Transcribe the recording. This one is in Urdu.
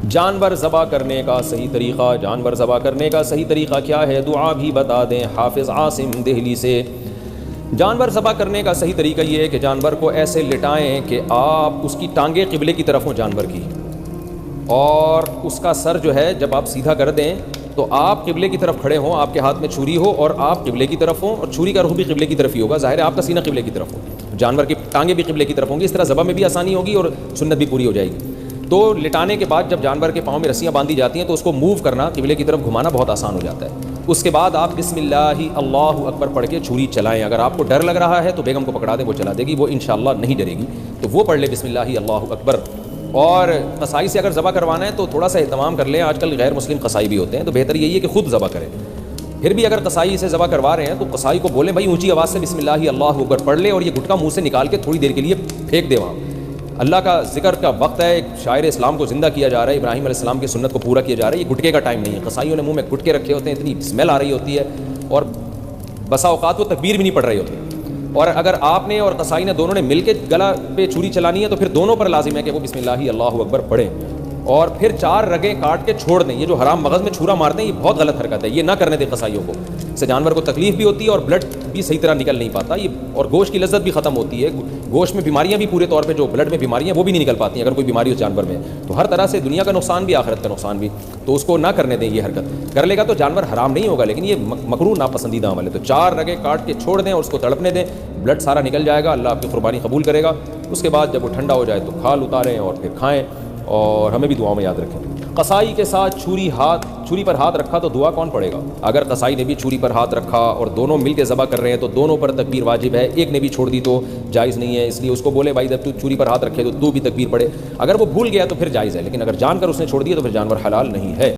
جانور ذبح کرنے کا صحیح طریقہ، جانور ذبح کرنے کا صحیح طریقہ کیا ہے؟ دعا بھی بتا دیں حافظ عاصم دہلی سے۔ جانور ذبح کرنے کا صحیح طریقہ یہ ہے کہ جانور کو ایسے لٹائیں کہ آپ اس کی ٹانگیں قبلے کی طرف ہوں جانور کی، اور اس کا سر جو ہے جب آپ سیدھا کر دیں تو آپ قبلے کی طرف کھڑے ہوں، آپ کے ہاتھ میں چھری ہو اور آپ قبلے کی طرف ہوں، اور چھری کا رخ بھی قبلے کی طرف ہی ہوگا، ظاہر ہے آپ کا سینہ قبلے کی طرف ہو، جانور کی ٹانگیں بھی قبلے کی طرف ہوں گی، اس طرح ذبح میں بھی آسانی ہوگی اور سنت بھی پوری ہو جائے گی۔ تو لٹانے کے بعد جب جانور کے پاؤں میں رسیاں باندھی جاتی ہیں تو اس کو موو کرنا، قبلے کی طرف گھمانا بہت آسان ہو جاتا ہے۔ اس کے بعد آپ بسم اللہ اللہ اکبر پڑھ کے چھری چلائیں۔ اگر آپ کو ڈر لگ رہا ہے تو بیگم کو پکڑا دیں، وہ چلا دے گی، وہ انشاءاللہ نہیں ڈرے گی، تو وہ پڑھ لے بسم اللہ اللہ اکبر۔ اور قصائی سے اگر ذبح کروانا ہے تو تھوڑا سا اہتمام کر لیں، آج کل غیر مسلم قصائی بھی ہوتے ہیں، تو بہتر یہی ہے کہ خود ذبح کریں۔ پھر بھی اگر قصائی سے ذبح کروا رہے ہیں تو قصائی کو بولیں بھائی اونچی آواز سے بسم اللہ اللہ اکبر پڑھ لے، اور یہ گٹکا منہ سے نکال کے تھوڑی دیر کے لیے پھینک دے وہاں۔ اللہ کا ذکر کا وقت ہے، ایک شاعر اسلام کو زندہ کیا جا رہا ہے، ابراہیم علیہ السلام کی سنت کو پورا کیا جا رہا ہے، یہ گٹکے کا ٹائم نہیں ہے۔ قصائیوں نے منہ میں گٹکے رکھے ہوتے ہیں، اتنی اسمیل آ رہی ہوتی ہے، اور بسا اوقات وہ تکبیر بھی نہیں پڑھ رہی ہوتی۔ اور اگر آپ نے اور قصائی نے دونوں نے مل کے گلا پہ چھری چلانی ہے تو پھر دونوں پر لازم ہے کہ وہ بسم اللہ اللہ اکبر پڑھیں، اور پھر 4 رگیں کاٹ کے چھوڑ دیں۔ یہ جو حرام مغز میں چھرا مارتے ہیں یہ بہت غلط حرکت ہے، یہ نہ کرنے دیں قصائیوں کو، اس سے جانور کو تکلیف بھی ہوتی ہے اور بلڈ بھی صحیح طرح نکل نہیں پاتا، یہ اور گوشت کی لذت بھی ختم ہوتی ہے، گوشت میں بیماریاں بھی پورے طور پہ، جو بلڈ میں بیماریاں وہ بھی نہیں نکل پاتی ہیں اگر کوئی بیماری اس جانور میں، تو ہر طرح سے دنیا کا نقصان بھی آخرت کا نقصان بھی، تو اس کو نہ کرنے دیں۔ یہ حرکت کر لے گا تو جانور حرام نہیں ہوگا، لیکن یہ مکروہ ناپسندیدہ عمل ہے، تو 4 رگیں کاٹ کے چھوڑ دیں اور اس کو تڑپنے دیں، بلڈ سارا نکل جائے گا، اللہ آپ کی قربانی قبول کرے گا۔ اس کے بعد جب وہ ٹھنڈا ہو جائے تو کھال اتاریں اور پھر کھائیں، اور ہمیں بھی دعاؤں میں یاد رکھیں۔ قصائی کے ساتھ چھری پر ہاتھ رکھا تو دعا کون پڑھے گا؟ اگر قصائی نے بھی چھری پر ہاتھ رکھا اور دونوں مل کے ذبح کر رہے ہیں تو دونوں پر تکبیر واجب ہے، ایک نے بھی چھوڑ دی تو جائز نہیں ہے، اس لیے اس کو بولے بھائی جب تو چھری پر ہاتھ رکھے تو بھی تکبیر پڑھے۔ اگر وہ بھول گیا تو پھر جائز ہے، لیکن اگر جان کر اس نے چھوڑ دیا تو پھر جانور حلال نہیں ہے۔